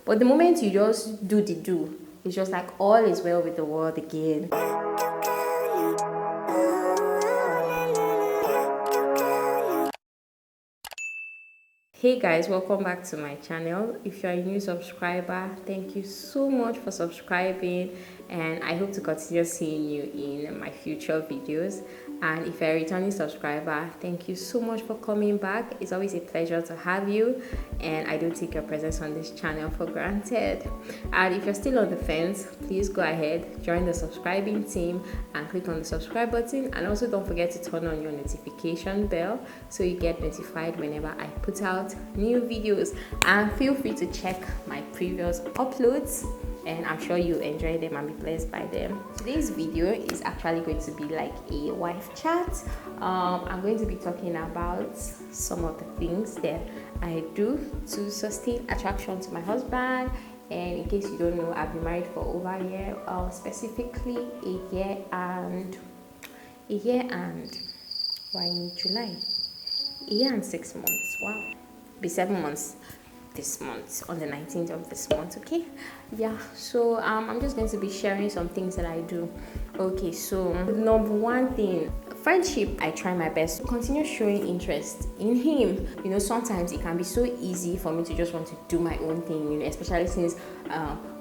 But the moment you just do the do, it's just like all is well with the world again. Hey guys, welcome back to my channel. If you're a new subscriber, thank you so much for subscribing, and I hope to continue seeing you in my future videos. And if you're a returning subscriber, thank you so much for coming back. It's always a pleasure to have you, and I don't take your presence on this channel for granted. And if you're still on the fence, please go ahead, join the subscribing team and click on the subscribe button, and also don't forget to turn on your notification bell so you get notified whenever I put out new videos. And feel free to check my previous uploads, and I'm sure you enjoy them and be blessed by them. Today's video is actually going to be like a wife chat. I'm going to be talking about some of the things that I do to sustain attraction to my husband. And in case you don't know, I've been married for over a year, specifically a year and why in July, a year and 6 months. Wow, be 7 months this month, on the 19th of this month. Okay, yeah, so I'm just going to be sharing some things that I do. Okay, so number one thing, friendship. I try my best to continue showing interest in him. You know, sometimes it can be so easy for me to just want to do my own thing, you know, especially since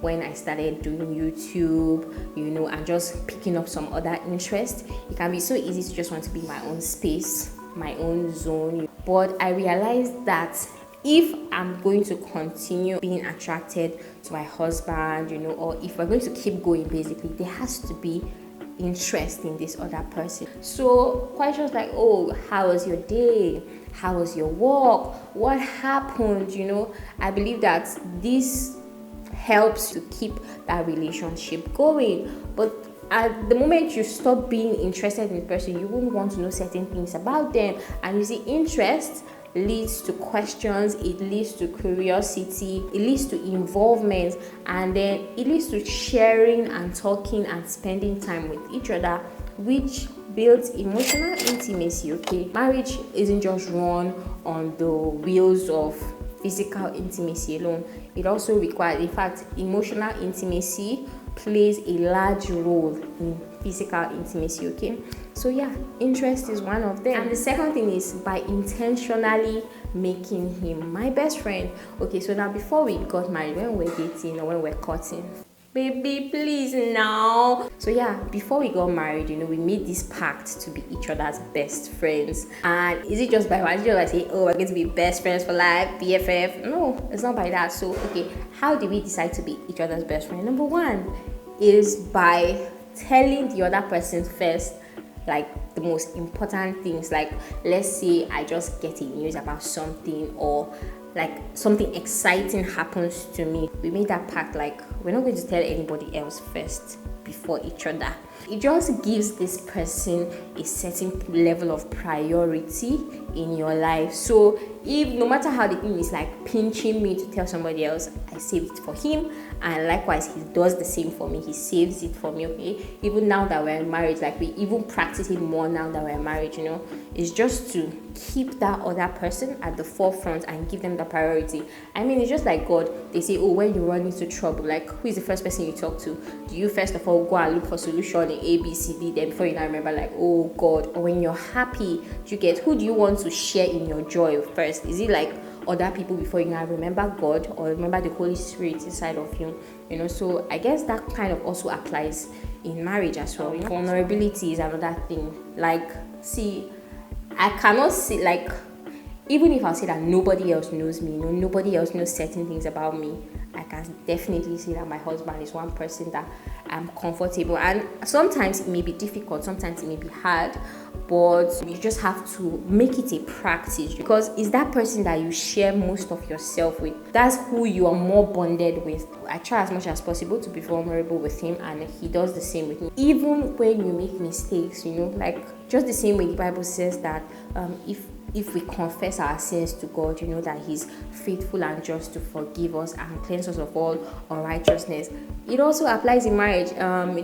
when I started doing YouTube, you know, and just picking up some other interest. It can be so easy to just want to be my own space, my own zone. But I realized that if I'm going to continue being attracted to my husband, you know, or if we're going to keep going, basically, there has to be interest in this other person. So questions like, oh, how was your day? How was your walk? What happened? You know, I believe that this helps to keep that relationship going. But at the moment you stop being interested in the person, you won't want to know certain things about them. And you see, interest leads to questions, it leads to curiosity, it leads to involvement, and then it leads to sharing and talking and spending time with each other, which builds emotional intimacy. Okay, marriage isn't just run on the wheels of physical intimacy alone. It also requires, in fact, emotional intimacy plays a large role in physical intimacy. Okay, so yeah, interest is one of them. And the second thing is by intentionally making him my best friend. Okay, so now before we got married, when we were dating or when we were courting, baby, please now. So yeah, before we got married, you know, we made this pact to be each other's best friends. And is it just by one? Is it just like say, oh, we're going to be best friends for life, BFF? No, it's not by that. So okay, how do we decide to be each other's best friend? Number one is by telling the other person first, like the most important things. Like, let's say I just get a news about something, or like something exciting happens to me. We made that pact, like we're not going to tell anybody else first before each other. It just gives this person a certain level of priority in your life. So if no matter how the thing is like pinching me to tell somebody else, I save it for him, and likewise he does the same for me. He saves it for me. Okay, even now that we're in marriage, like we even practice it more now that we're married, you know, it's just to keep that other person at the forefront and give them the priority. I mean, it's just like God. They say, oh, when you run into trouble, like who is the first person you talk to? Do you first of all go and look for solution in A, B, C, D, then before you now remember, like, oh God? Or when you're happy, do you get, who do you want to share in your joy first? Is it like other people before you now remember God or remember the Holy Spirit inside of you? You know, so I guess that kind of also applies in marriage as well. You know? Vulnerability is another thing. Like, see, I cannot see, like, even if I say that nobody else knows me, you know, nobody else knows certain things about me, I can definitely say that my husband is one person that I'm comfortable. And sometimes it may be difficult, sometimes it may be hard, but you just have to make it a practice, because it's that person that you share most of yourself with. That's who you are more bonded with. I try as much as possible to be vulnerable with him, and he does the same with me. Even when you make mistakes, you know, like just the same way the Bible says that if we confess our sins to God, you know that he's faithful and just to forgive us and cleanse us of all unrighteousness. It also applies in marriage.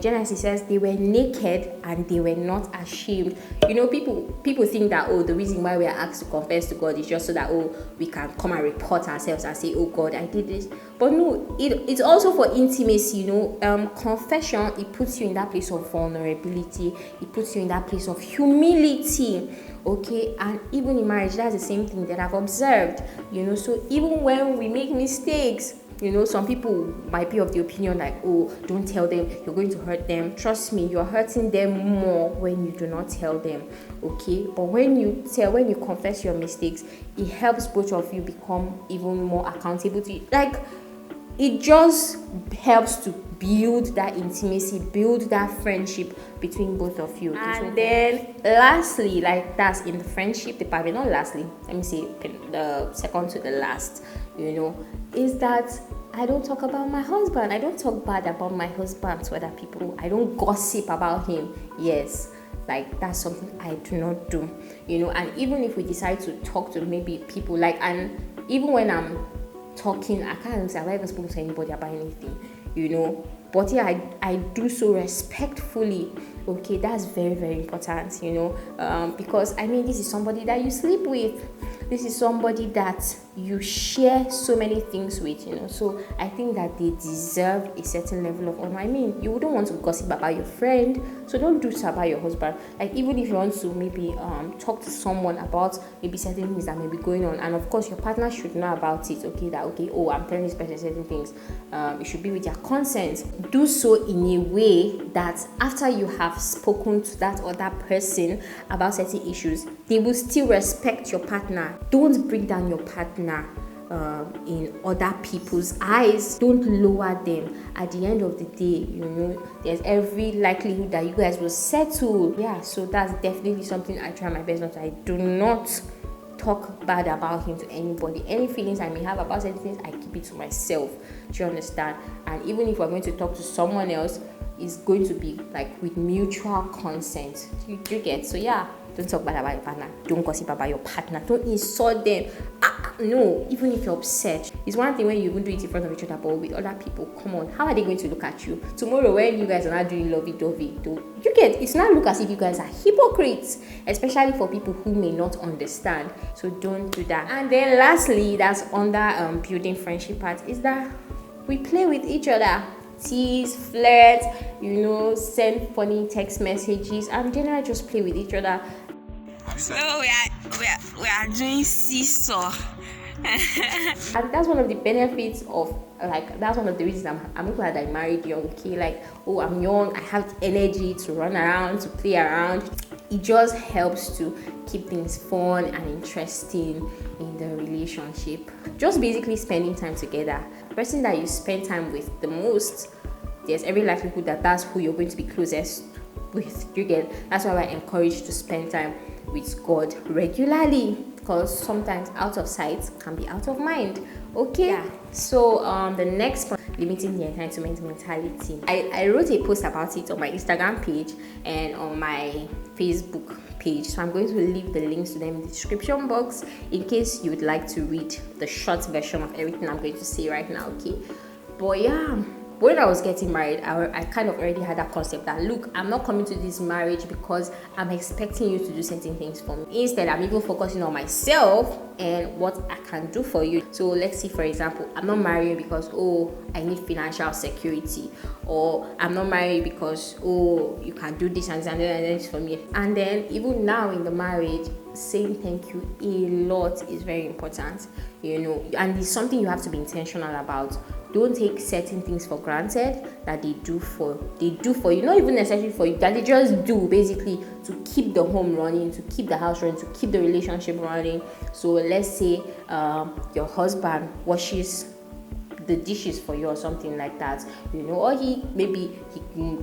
Genesis says they were naked and they were not ashamed. You know, people think that, oh, the reason why we are asked to confess to God is just so that, oh, we can come and report ourselves and say, oh God, I did this. But no, it's also for intimacy, confession, it puts you in that place of vulnerability, it puts you in that place of humility, okay? And even in marriage, that's the same thing that I've observed, so even when we make mistakes, some people might be of the opinion like, oh, don't tell them, you're going to hurt them. Trust me, you're hurting them more when you do not tell them, okay? But when you confess your mistakes, it helps both of you become even more accountable to you. Like, it just helps to build that intimacy, build that friendship between both of you. And then lastly, like that's in the friendship department, not lastly, let me say the second to the last, is that I don't talk about my husband. I don't talk bad about my husband to other people. I don't gossip about him. Yes, like that's something I do not do, and even if we decide to talk to maybe people, and even when I'm talking, I can't say I've ever spoken to anybody about anything, but yeah, I do so respectfully. Okay, that's very, very important, because this is somebody that you sleep with. This is somebody that you share so many things with, so I think that they deserve a certain level of honor. You wouldn't want to gossip about your friend, so don't do so about your husband. Like, even if you want to maybe talk to someone about maybe certain things that may be going on, and of course your partner should know about it, oh, I'm telling this person certain things, it should be with their consent. Do so in a way that after you have spoken to that other person about certain issues, they will still respect your partner. Don't bring down your partner in other people's eyes. Don't lower them. At the end of the day, there's every likelihood that you guys will settle. Yeah, so that's definitely something I try my best not to. I do not talk bad about him to anybody. Any feelings I may have about certain things, I keep it to myself. Do you understand? And even if we're going to talk to someone else, it's going to be like with mutual consent. You get? So yeah, don't talk bad about your partner. Don't gossip about your partner. Don't insult them. No, even if you're upset. It's one thing when you even do it in front of each other, but with other people, come on, how are they going to look at you? Tomorrow when you guys are not doing lovey-dovey, you get? It's not look as if you guys are hypocrites, especially for people who may not understand. So don't do that. And then lastly, that's under building friendship part, is that we play with each other. Tease, flirt, send funny text messages, and generally just play with each other. So we are doing seesaw. And that's one of the benefits of, that's one of the reasons I'm glad I married young. Okay, I'm young, I have the energy to run around, to play around. It just helps to keep things fun and interesting in the relationship. Just basically spending time together. The person that you spend time with the most, there's every likelihood that that's who you're going to be closest with. You get? That's why I encourage to spend time with God regularly, because sometimes out of sight can be out of mind. Okay, yeah. So the next point, limiting the entitlement mentality. I wrote a post about it on my Instagram page and on my Facebook page, so I'm going to leave the links to them in the description box in case you would like to read the short version of everything I'm going to say right now. Okay, but yeah, when I was getting married, I kind of already had that concept that, look, I'm not coming to this marriage because I'm expecting you to do certain things for me. Instead, I'm even focusing on myself and what I can do for you. So let's see, for example, I'm not marrying because, oh, I need financial security, or I'm not married because, oh, you can do this and this for me. And then even now in the marriage, saying thank you a lot is very important, and it's something you have to be intentional about. Don't take certain things for granted that they do for you, not even necessarily for you, that they just do basically to keep the home running, to keep the house running, to keep the relationship running. So let's say your husband washes the dishes for you or something like that, or he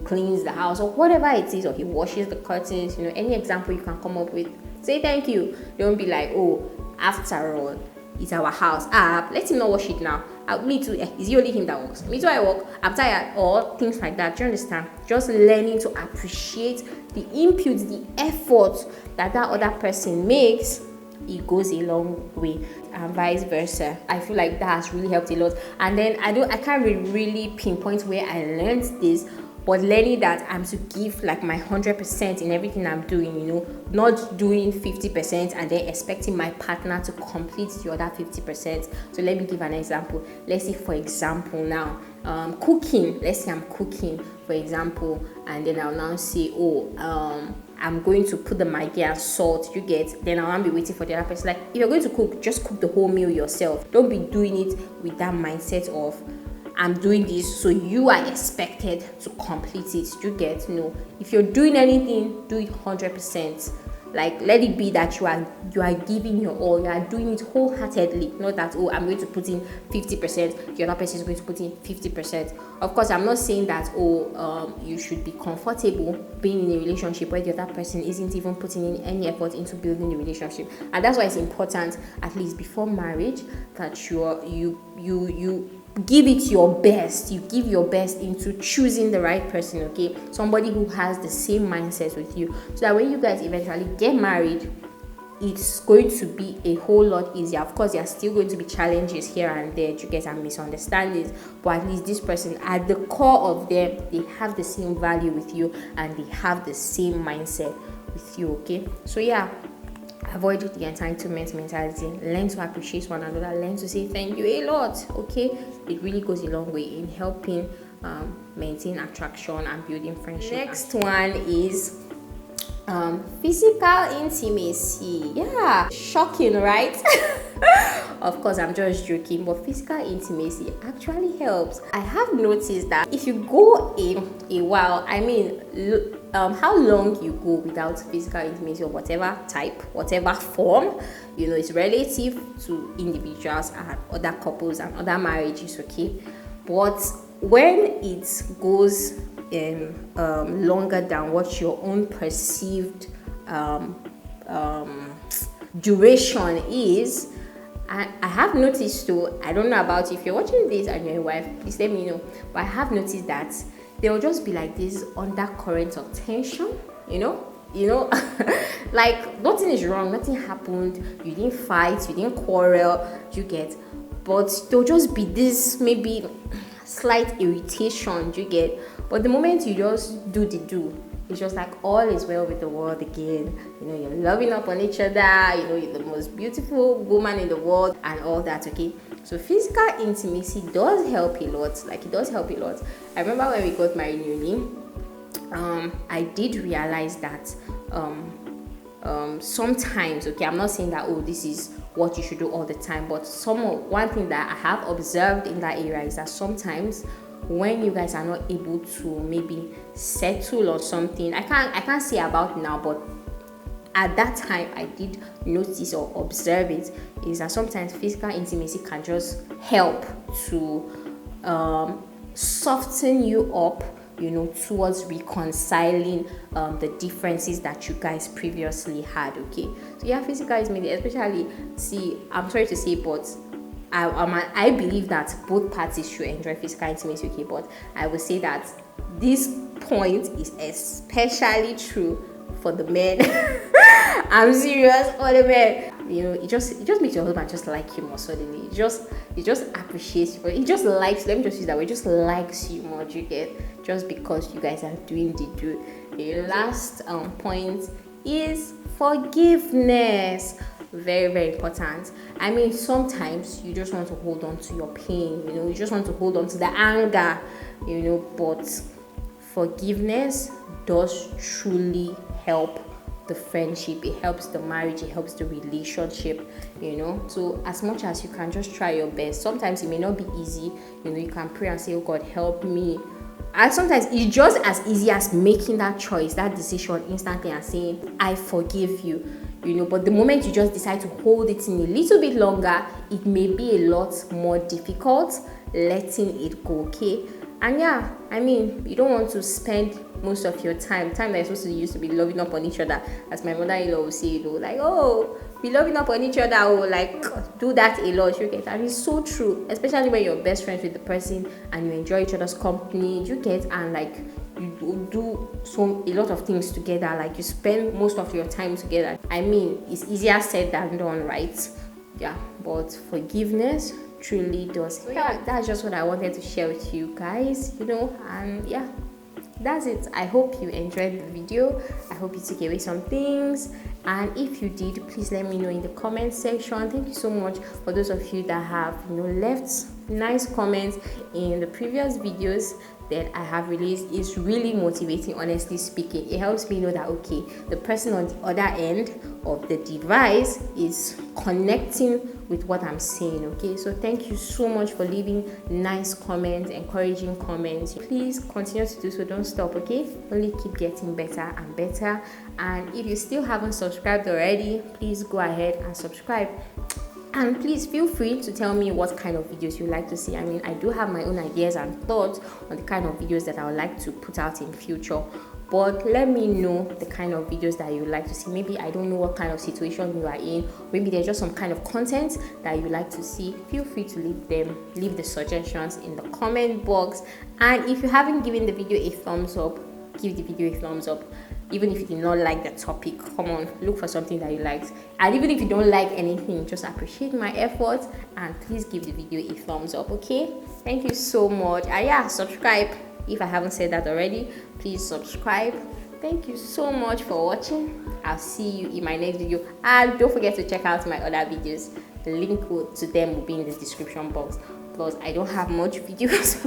cleans the house or whatever it is, or he washes the curtains, any example you can come up with. Say thank you. Don't be like, oh, after all, it's our house. Let him not wash it now. Me too. Is it only him that works? Me too, I work. I'm tired. Or things like that. Do you understand? Just learning to appreciate the input, the effort that other person makes. It goes a long way, and vice versa. I feel like that has really helped a lot. And then I can't really pinpoint where I learned this, but learning that I'm to give like my 100% in everything I'm doing, you know, not doing 50% and then expecting my partner to complete the other 50%. So let me give an example. Let's say, for example, now cooking. Let's say I'm cooking, for example, and then I'll now say, I'm going to put the maggi and salt, you get, then I'll be waiting for the other person. Like, if you're going to cook, just cook the whole meal yourself. Don't be doing it with that mindset of, I'm doing this so you are expected to complete it, you get. No, if you're doing anything, do it 100%. Like, let it be that you are giving your all, you are doing it wholeheartedly, not that, I'm going to put in 50%, the other person is going to put in 50%. Of course, I'm not saying that you should be comfortable being in a relationship where the other person isn't even putting in any effort into building the relationship. And that's why it's important, at least before marriage, that you give it your best. You give your best into choosing the right person, okay? Somebody who has the same mindset with you, so that when you guys eventually get married, it's going to be a whole lot easier. Of course, there are still going to be challenges here and there, you guys, and misunderstandings, but at least this person, at the core of them, they have the same value with you and they have the same mindset with you, okay? So yeah, avoid the entitlement mentality. Learn to appreciate one another. Learn to say thank you a lot, okay? It really goes a long way in helping maintain attraction and building friendship. Next one is physical intimacy. Yeah, shocking, right? Of course, I'm just joking, but physical intimacy actually helps. I have noticed that if you go a while, I mean, how long you go without physical intimacy of whatever type, whatever form, you know, it's relative to individuals and other couples and other marriages, okay? But when it goes longer than what your own perceived duration is, I have noticed too, I don't know about if you're watching this and you're a wife, please let me know, but I have noticed that there will just be like this undercurrent of tension, you know, like nothing is wrong, nothing happened, you didn't fight, you didn't quarrel, you get, but there'll just be this maybe slight irritation, you get, but the moment you just do the do, it's just like all is well with the world again. You know, you're loving up on each other, you know, you're the most beautiful woman in the world and all that, okay? So physical intimacy does help a lot. Like, it does help a lot. I remember when we got married in uni, I did realize that sometimes, okay, I'm not saying that, this is what you should do all the time, but one thing that I have observed in that area is that sometimes when you guys are not able to maybe settle or something, I can't say about now, but at that time I did notice or observe it, is that sometimes physical intimacy can just help to soften you up, you know, towards reconciling the differences that you guys previously had, okay? So yeah, physical intimacy, especially, see, I'm sorry to say, but I believe that both parties should enjoy physical intimacy, okay? But I would say that this point is especially true for the men. I'm serious, for the men. You know, it just makes your husband just like you more suddenly. It just appreciates you. It just likes, let me just use that way, it just likes you more, you get, just because you guys are doing the do. The last point is forgiveness. Very, very important. I mean, sometimes you just want to hold on to your pain, you know, you just want to hold on to the anger, you know, but forgiveness does truly help the friendship, it helps the marriage, it helps the relationship, you know. So as much as you can, just try your best. Sometimes it may not be easy, you know, you can pray and say, oh God, help me. And sometimes it's just as easy as making that choice, that decision instantly and saying, I forgive you, you know. But the moment you just decide to hold it in a little bit longer, it may be a lot more difficult letting it go, okay? And yeah, I mean, you don't want to spend most of your time that you're supposed to use to be loving up on each other, as my mother-in-law will say, you know, like, oh, be loving up on each other, or like do that a lot, you get. And it's so true, especially when you're best friends with the person and you enjoy each other's company, you get, and like you do a lot of things together, like you spend most of your time together. I mean, it's easier said than done, right? Yeah, but forgiveness truly does. So yeah, that's just what I wanted to share with you guys, you know. And yeah, that's it. I hope you enjoyed the video. I hope you took away some things, and if you did, please let me know in the comment section. Thank you so much for those of you that have left nice comments in the previous videos that I have released. Is really motivating, honestly speaking. It helps me know that okay, the person on the other end of the device is connecting with what I'm saying. Okay, so thank you so much for leaving nice comments, encouraging comments. Please continue to do so, don't stop. Okay, only keep getting better and better. And if you still haven't subscribed already, please go ahead and subscribe. And please feel free to tell me what kind of videos you like to see. I mean, I do have my own ideas and thoughts on the kind of videos that I would like to put out in future. But let me know the kind of videos that you would like to see. Maybe I don't know what kind of situation you are in. Maybe there's just some kind of content that you like to see. Feel free to leave the suggestions in the comment box. And if you haven't given the video a thumbs up, give the video a thumbs up. Even if you did not like the topic, come on, look for something that you liked. And even if you don't like anything, just appreciate my efforts and please give the video a thumbs up. Okay, thank you so much. And yeah, subscribe if I haven't said that already. Please subscribe. Thank you so much for watching. I'll see you in my next video, and don't forget to check out my other videos. The link to them will be in the description box. Plus, I don't have much videos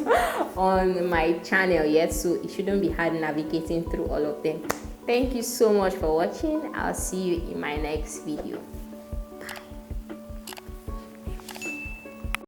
on my channel yet, so it shouldn't be hard navigating through all of them. Thank you so much for watching. I'll see you in my next video.